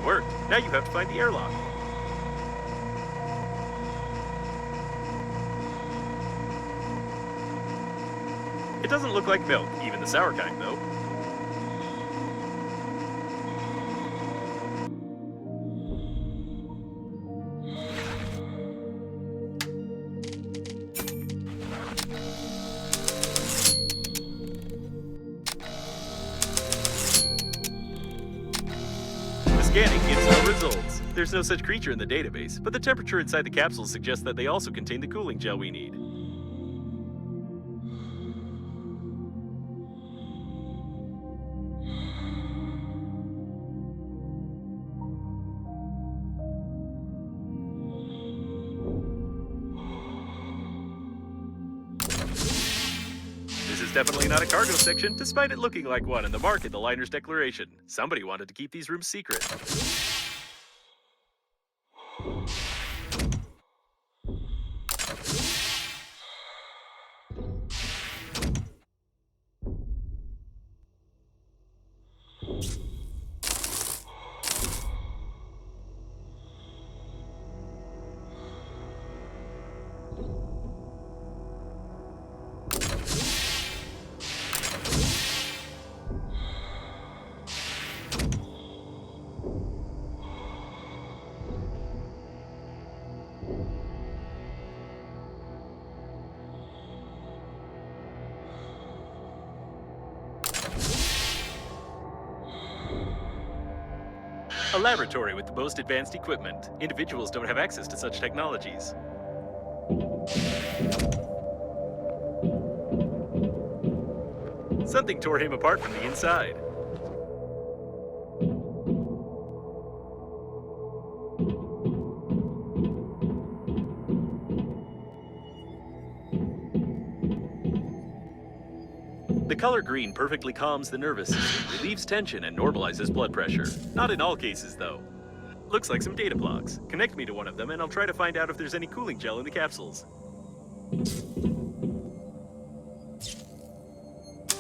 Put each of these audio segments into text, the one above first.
worked. Now you have to find the airlock. It doesn't look like milk, even the sour kind, though. The scanning gives no results. There's no such creature in the database, but the temperature inside the capsules suggests that they also contain the cooling gel we need. This is definitely not a cargo section, despite it looking like one and the mark in the liner's declaration. Somebody wanted to keep these rooms secret. A laboratory with the most advanced equipment. Individuals don't have access to such technologies. Something tore him apart from the inside. The color green perfectly calms the nervous system, relieves tension, and normalizes blood pressure. Not in all cases, though. Looks like some data blocks. Connect me to one of them, and I'll try to find out if there's any cooling gel in the capsules.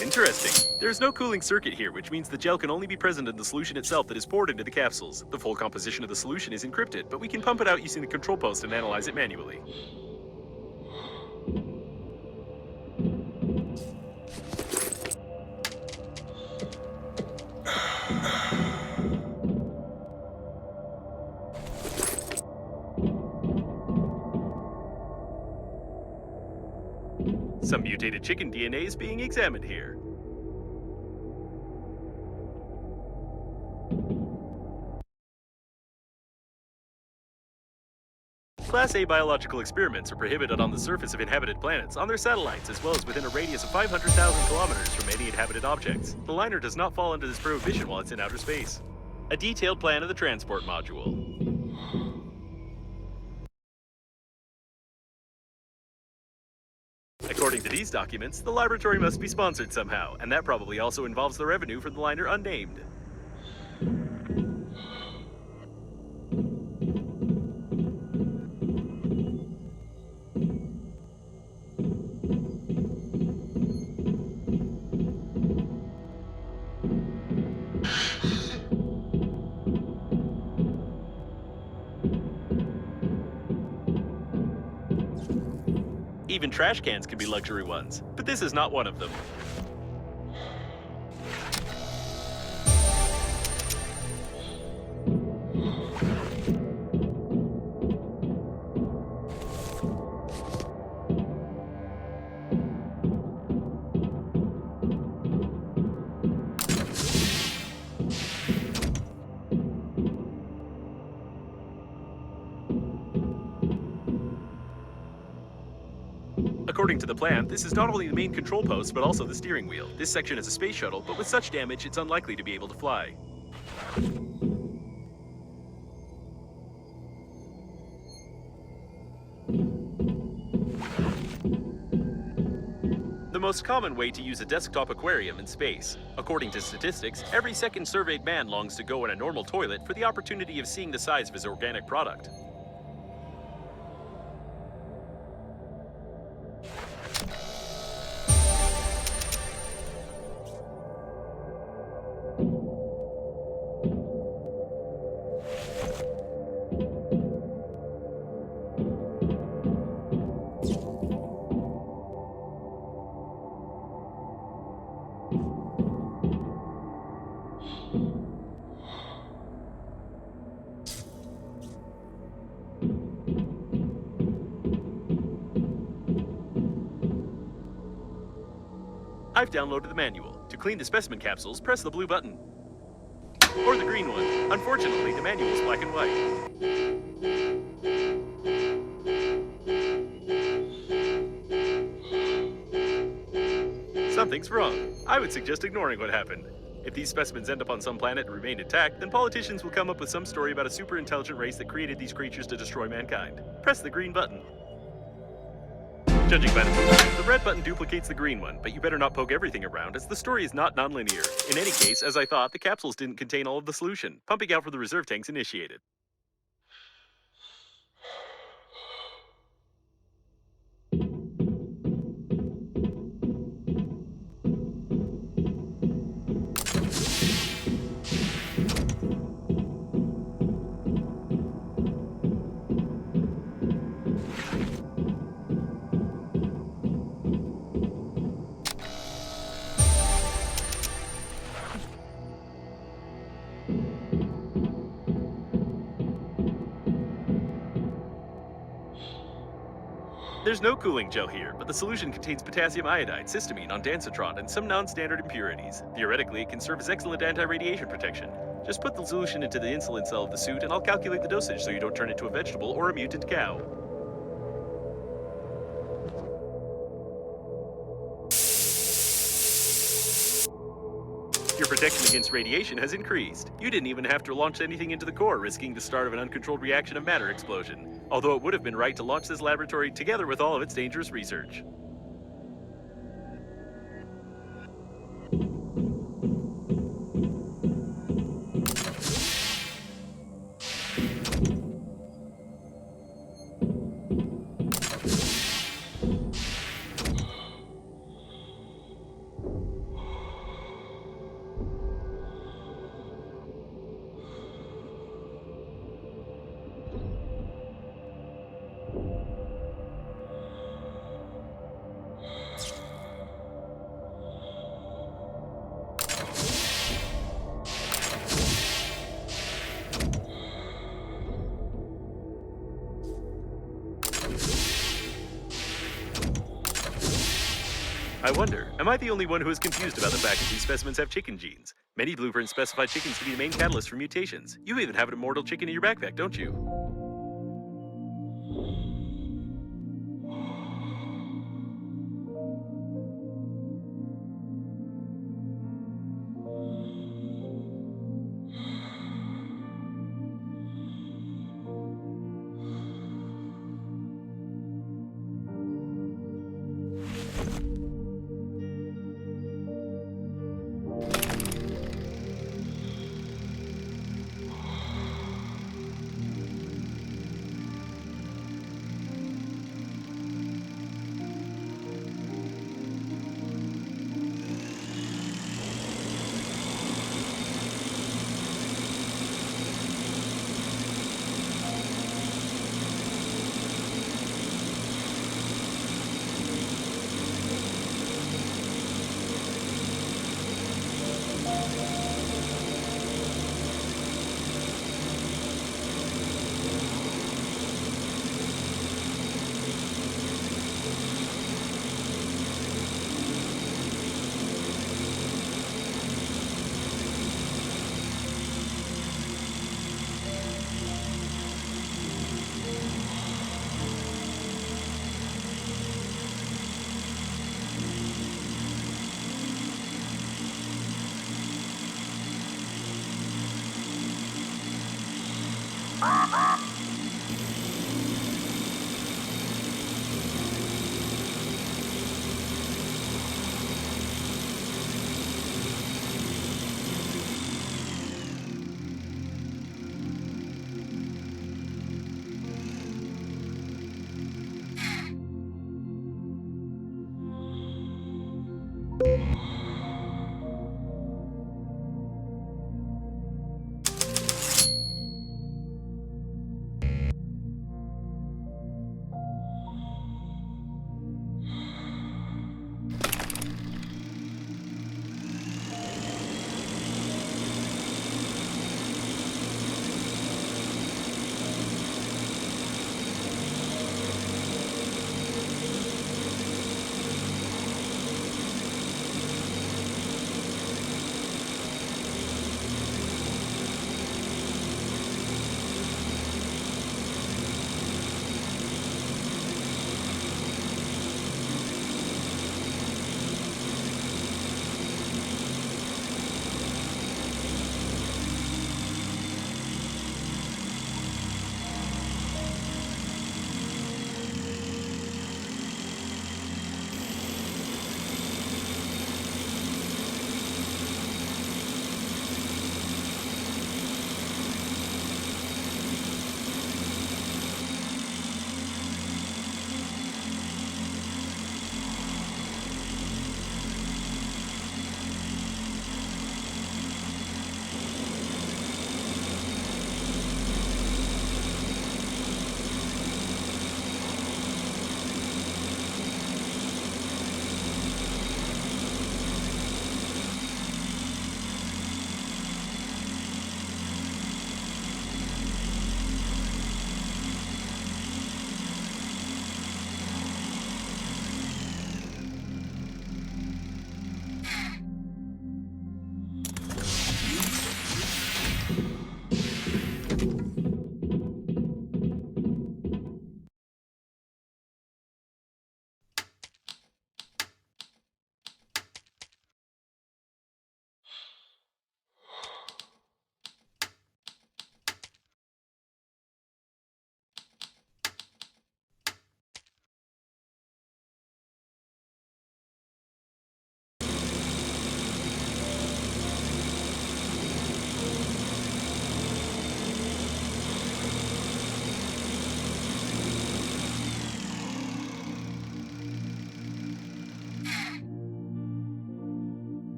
Interesting. There's no cooling circuit here, which means the gel can only be present in the solution itself that is poured into the capsules. The full composition of the solution is encrypted, but we can pump it out using the control post and analyze it manually. Some mutated chicken DNA is being examined here. Class A biological experiments are prohibited on the surface of inhabited planets, on their satellites, as well as within a radius of 500,000 kilometers from any inhabited objects. The liner does not fall under this prohibition while it's in outer space. A detailed plan of the transport module. According to these documents, the laboratory must be sponsored somehow, and that probably also involves the revenue from the liner unnamed. Even trash cans can be luxury ones, but this is not one of them. According to the plan, this is not only the main control post, but also the steering wheel. This section is a space shuttle, but with such damage, it's unlikely to be able to fly. The most common way to use a desktop aquarium in space. According to statistics, every second surveyed man longs to go in a normal toilet for the opportunity of seeing the size of his organic product. I've downloaded the manual. To clean the specimen capsules, press the blue button. Or the green one. Unfortunately, the manual is black and white. Something's wrong. I would suggest ignoring what happened. If these specimens end up on some planet and remain intact, then politicians will come up with some story about a super intelligent race that created these creatures to destroy mankind. Press the green button. Judging by the movement, the red button duplicates the green one, but you better not poke everything around, as the story is not nonlinear. In any case, as I thought, the capsules didn't contain all of the solution. Pumping out for the reserve tanks initiated. There's no cooling gel here, but the solution contains potassium iodide, cysteamine, ondansetron, and some non-standard impurities. Theoretically, it can serve as excellent anti-radiation protection. Just put the solution into the insulin cell of the suit, and I'll calculate the dosage so you don't turn into a vegetable or a mutant cow. Your protection against radiation has increased. You didn't even have to launch anything into the core, risking the start of an uncontrolled reaction of matter explosion. Although it would have been right to launch this laboratory together with all of its dangerous research. I wonder, am I the only one who is confused about the fact that these specimens have chicken genes? Many blueprints specify chickens to be the main catalyst for mutations. You even have an immortal chicken in your backpack, don't you?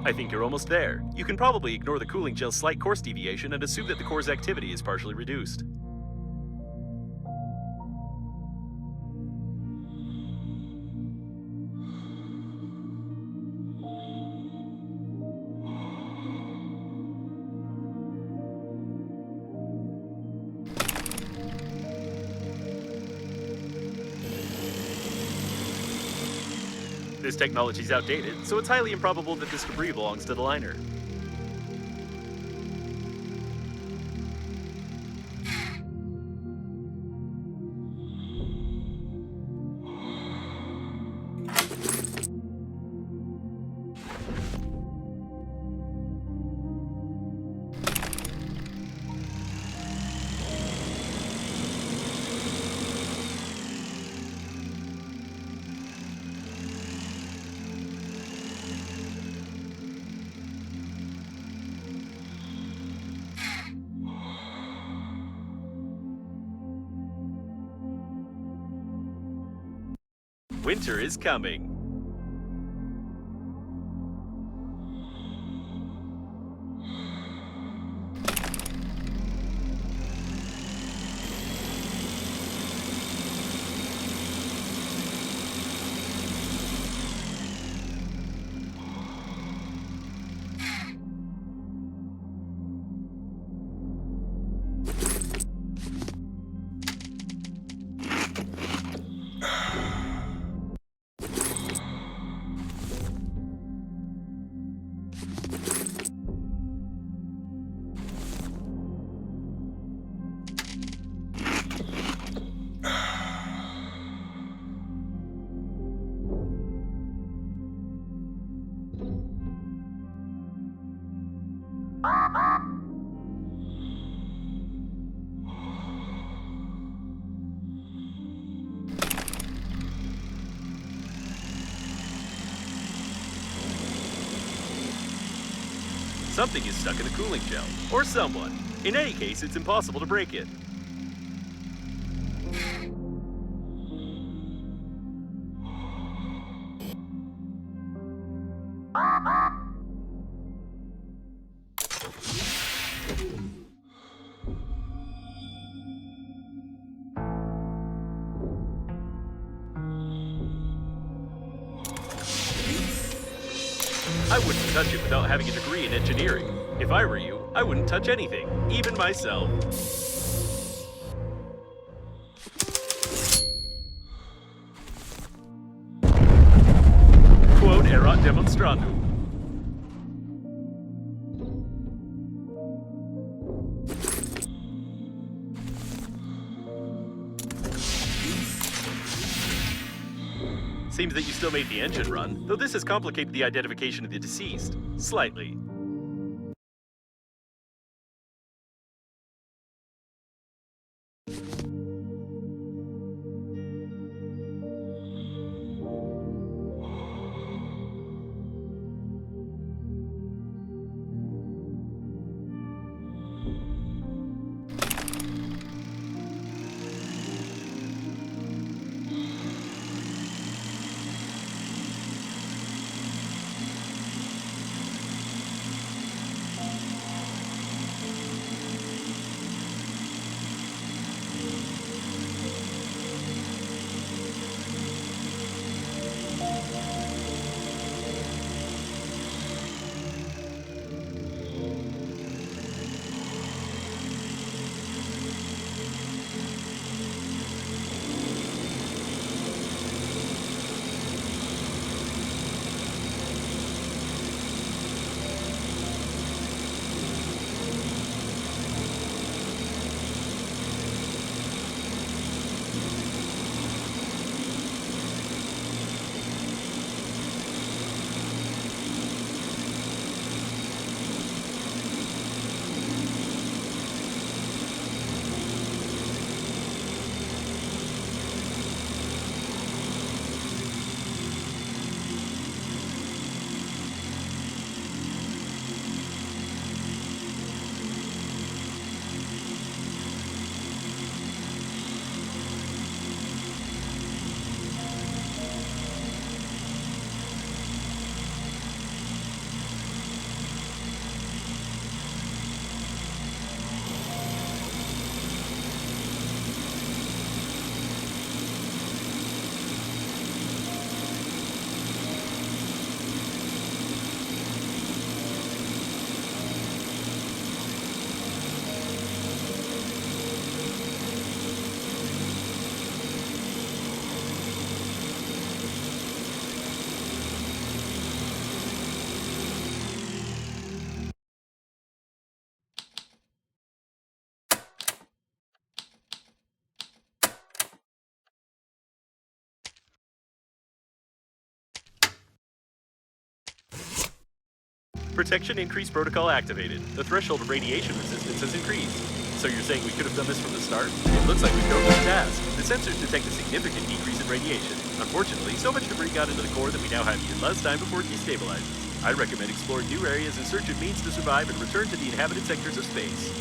I think you're almost there. You can probably ignore the cooling gel's slight course deviation and assume that the core's activity is partially reduced. This technology is outdated, so it's highly improbable that this debris belongs to the liner. Winter is coming. Something is stuck in the cooling gel, or someone. In any case, it's impossible to break it. I wouldn't touch it without having a degree in engineering. If I were you, I wouldn't touch anything, even myself. Quod erat demonstrandum. Seems that you still made the engine run, though this has complicated the identification of the deceased, slightly. Protection increase protocol activated. The threshold of radiation resistance has increased. So you're saying we could have done this from the start? It looks like we've broken the task. The sensors detect a significant decrease in radiation. Unfortunately, so much debris got into the core that we now have even less time before it destabilizes. I recommend exploring new areas in search of means to survive and return to the inhabited sectors of space.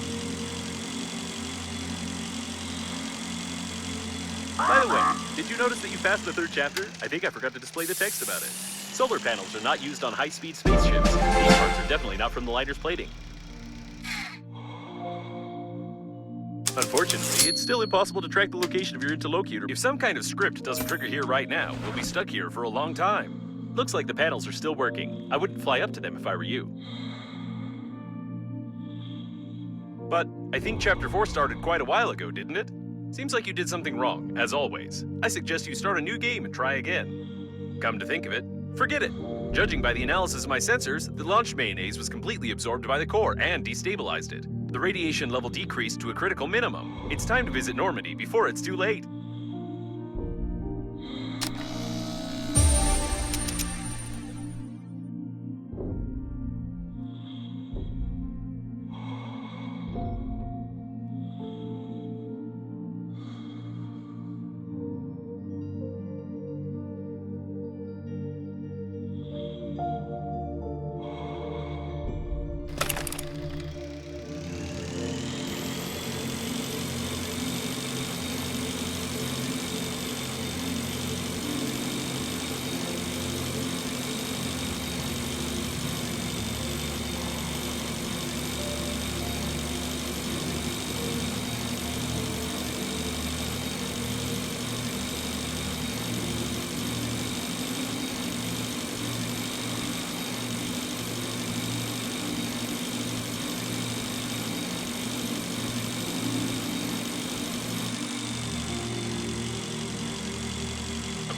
By the way, did you notice that you passed the third chapter? I think I forgot to display the text about it. Solar panels are not used on high-speed spaceships. These parts are definitely not from the liner's plating. Unfortunately, it's still impossible to track the location of your interlocutor. If some kind of script doesn't trigger here right now, we'll be stuck here for a long time. Looks like the panels are still working. I wouldn't fly up to them if I were you. But I think Chapter 4 started quite a while ago, didn't it? Seems like you did something wrong, as always. I suggest you start a new game and try again. Come to think of it, forget it. Judging by the analysis of my sensors, the launch mayonnaise was completely absorbed by the core and destabilized it. The radiation level decreased to a critical minimum. It's time to visit Normandy before it's too late.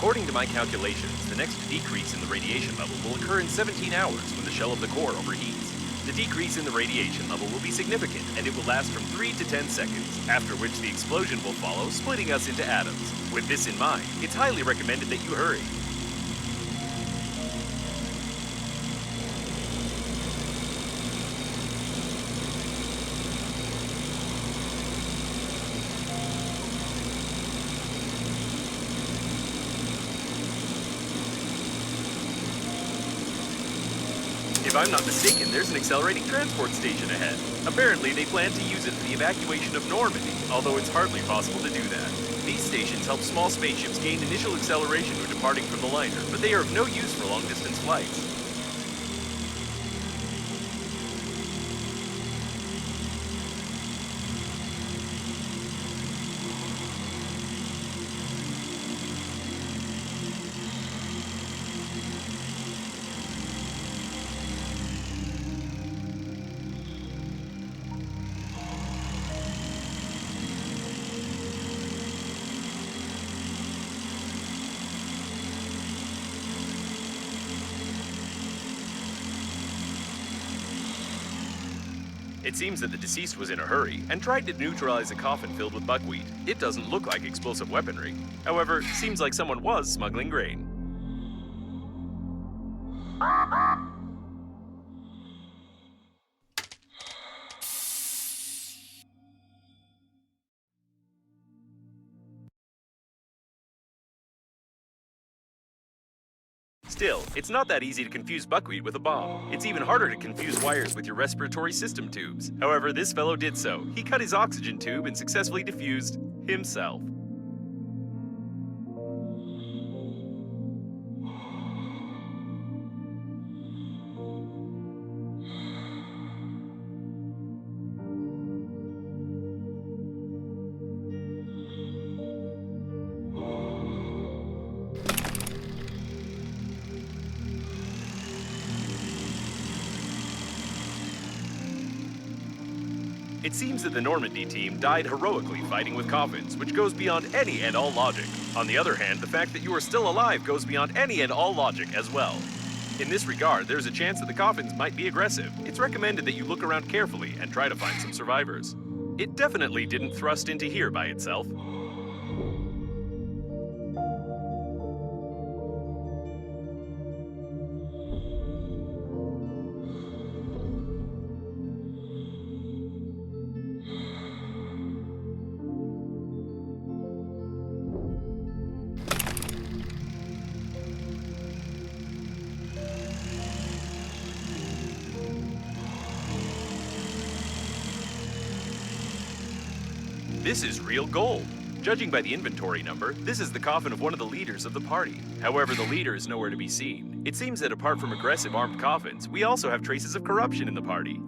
According to my calculations, the next decrease in the radiation level will occur in 17 hours when the shell of the core overheats. The decrease in the radiation level will be significant, and it will last from 3 to 10 seconds, after which the explosion will follow, splitting us into atoms. With this in mind, it's highly recommended that you hurry. If I'm not mistaken, there's an accelerating transport station ahead. Apparently, they plan to use it for the evacuation of Normandy, although it's hardly possible to do that. These stations help small spaceships gain initial acceleration when departing from the liner, but they are of no use for long-distance flights. It seems that the deceased was in a hurry and tried to neutralize a coffin filled with buckwheat. It doesn't look like explosive weaponry. However, seems like someone was smuggling grain. Still, it's not that easy to confuse buckwheat with a bomb. It's even harder to confuse wires with your respiratory system tubes. However, this fellow did so. He cut his oxygen tube and successfully diffused himself. It seems that the Normandy team died heroically fighting with coffins, which goes beyond any and all logic. On the other hand, the fact that you are still alive goes beyond any and all logic as well. In this regard, there's a chance that the coffins might be aggressive. It's recommended that you look around carefully and try to find some survivors. It definitely didn't thrust into here by itself. This is real gold. Judging by the inventory number, this is the coffin of one of the leaders of the party. However, the leader is nowhere to be seen. It seems that apart from aggressive armed coffins, we also have traces of corruption in the party.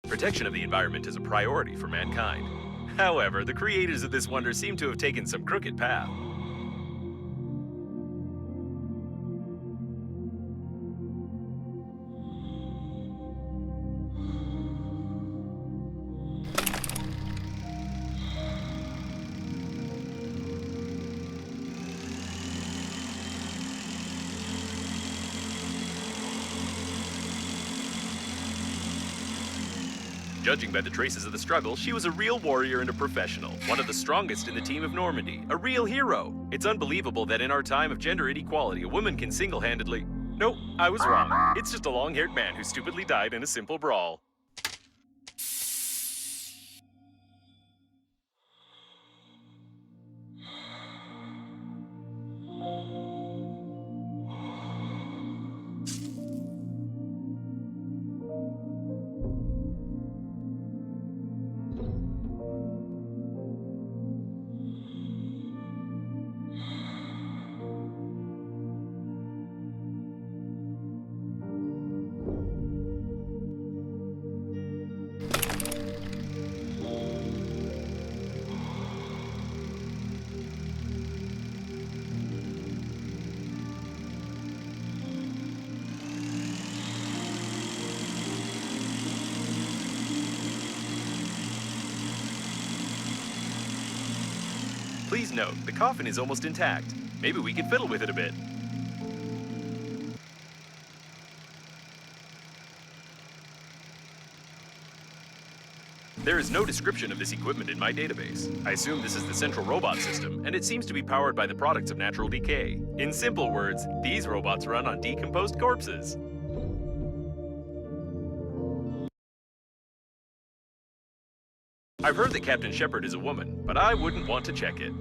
Protection of the environment is a priority for mankind. However, the creators of this wonder seem to have taken some crooked path. Judging by the traces of the struggle, she was a real warrior and a professional, one of the strongest in the team of Normandy, a real hero. It's unbelievable that in our time of gender inequality, a woman can single-handedly... Nope, I was wrong. It's just a long-haired man who stupidly died in a simple brawl. Please note, the coffin is almost intact. Maybe we can fiddle with it a bit. There is no description of this equipment in my database. I assume this is the central robot system, and it seems to be powered by the products of natural decay. In simple words, these robots run on decomposed corpses. I've heard that Captain Shepard is a woman, but I wouldn't want to check it.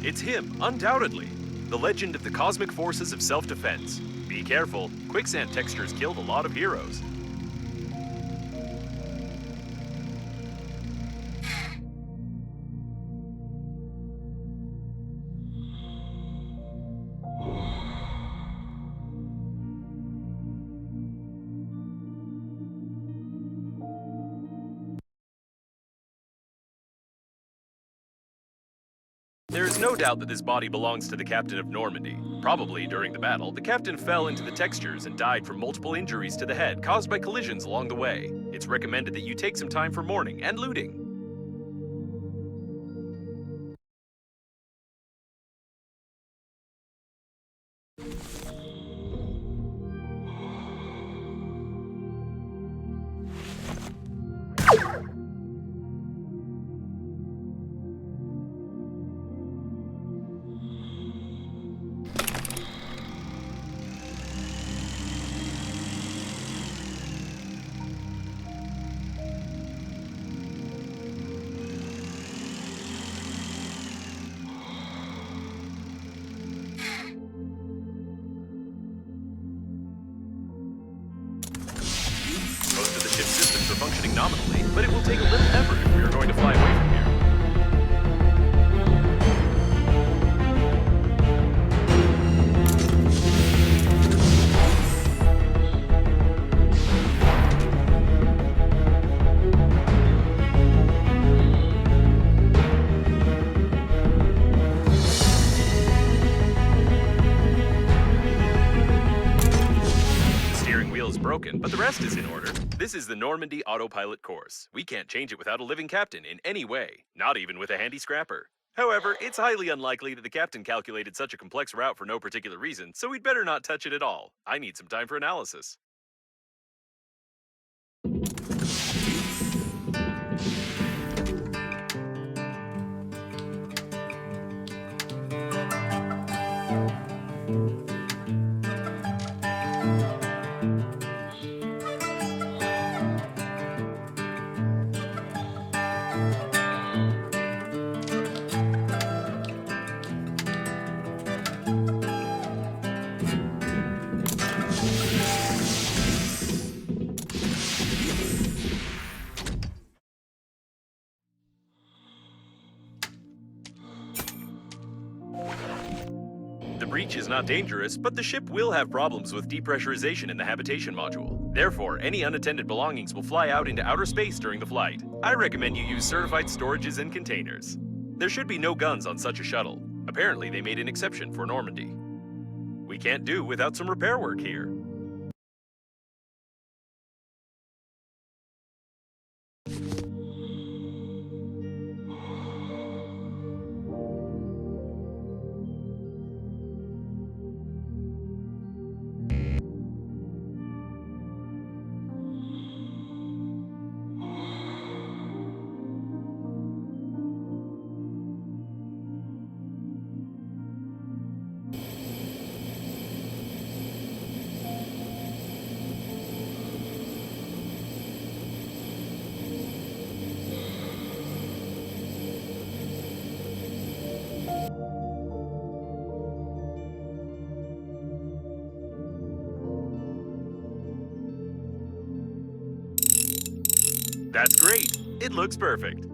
It's him, undoubtedly. The legend of the cosmic forces of self-defense. Be careful, quicksand textures killed a lot of heroes. There is no doubt that this body belongs to the captain of Normandy. Probably, during the battle, the captain fell into the textures and died from multiple injuries to the head caused by collisions along the way. It's recommended that you take some time for mourning and looting. systems are functioning nominally, but it will take a little effort if we are going to fly away from here. Broken, but the rest is in order. This is the Normandy autopilot course. We can't change it without a living captain in any way, not even with a handy scrapper. However, it's highly unlikely that the captain calculated such a complex route for no particular reason, so we'd better not touch it at all. I need some time for analysis. The breach is not dangerous, but the ship will have problems with depressurization in the habitation module. Therefore, any unattended belongings will fly out into outer space during the flight. I recommend you use certified storages and containers. There should be no guns on such a shuttle. Apparently, they made an exception for Normandy. We can't do without some repair work here. That's great. It looks perfect.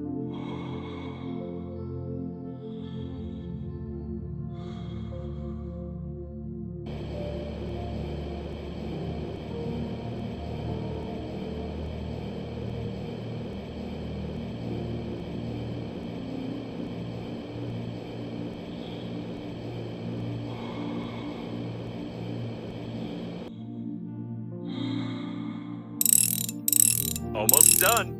Almost done.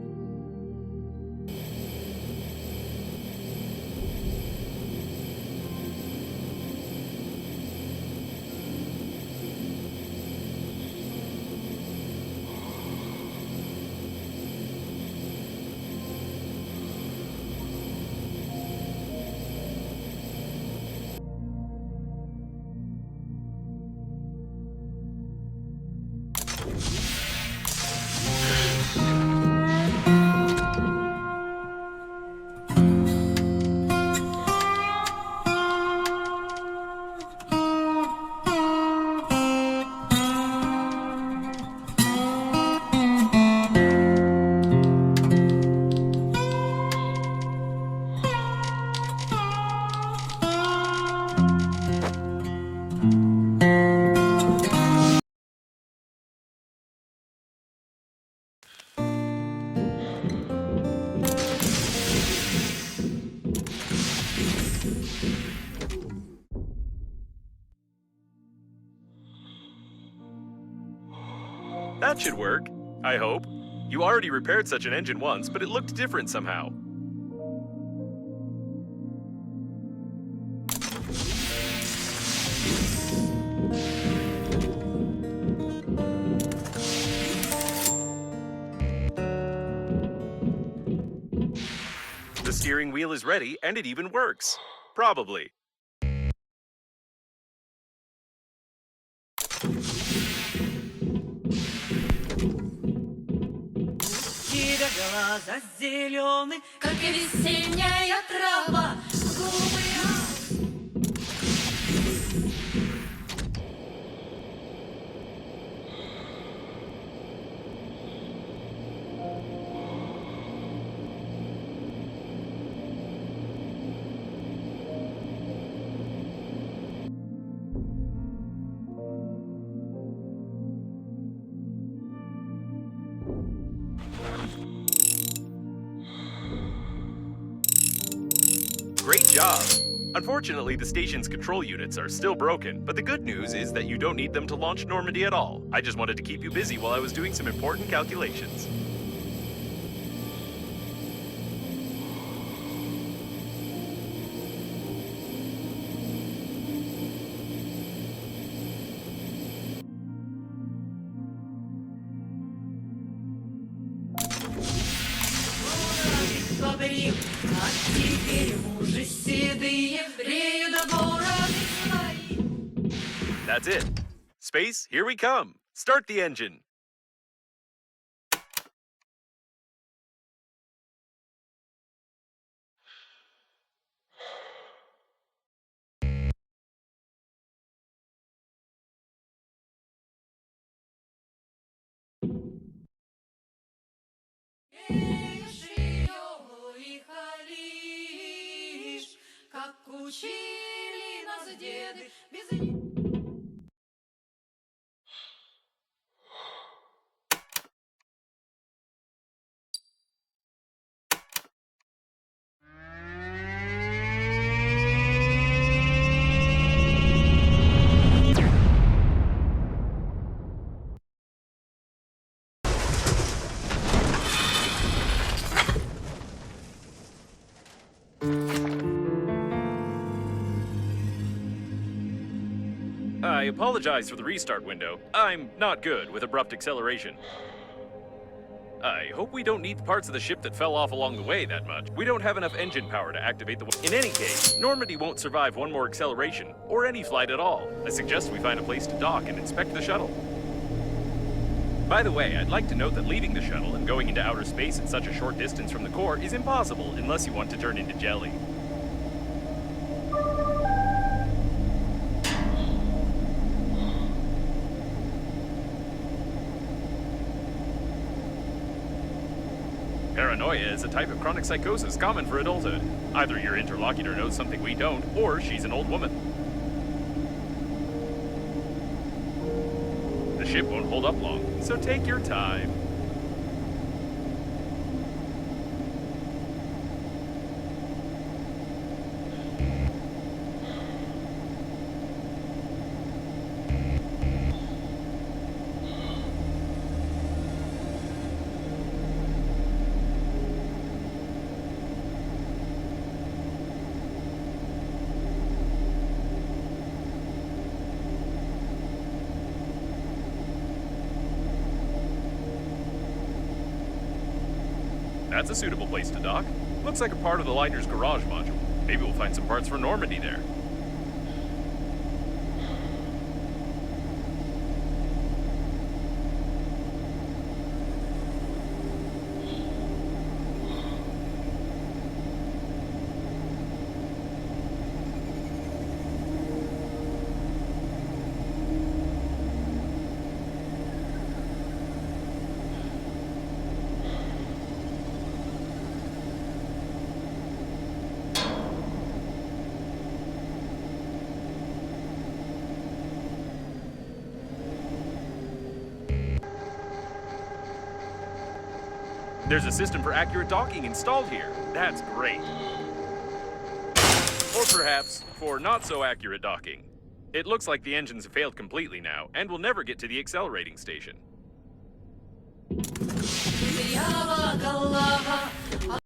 That should work, I hope. You already repaired such an engine once, but it looked different somehow. The steering wheel is ready, and it even works. Probably. Глаза зеленый, как и весенняя трава, губы. job. Unfortunately, the station's control units are still broken, but the good news is that you don't need them to launch Normandy at all. I just wanted to keep you busy while I was doing some important calculations. Побрил, а теперь мужи седые бреют бороды свои. That's it. Space, here we come. Start the engine. Шиёву и халиш, как учили нас деды, без них. I apologize for the restart window. I'm not good with abrupt acceleration. I hope we don't need the parts of the ship that fell off along the way that much. We don't have enough engine power to activate the... In any case, Normandy won't survive one more acceleration, or any flight at all. I suggest we find a place to dock and inspect the shuttle. By the way, I'd like to note that leaving the shuttle and going into outer space at such a short distance from the core is impossible unless you want to turn into jelly. Paranoia is a type of chronic psychosis common for adulthood. Either your interlocutor knows something we don't, or she's an old woman. The ship won't hold up long, so take your time. That's a suitable place to dock. Looks like a part of the liner's garage module. Maybe we'll find some parts for Normandy there. There's a system for accurate docking installed here. That's great. Or perhaps for not so accurate docking. It looks like the engines have failed completely now and will never get to the accelerating station. Я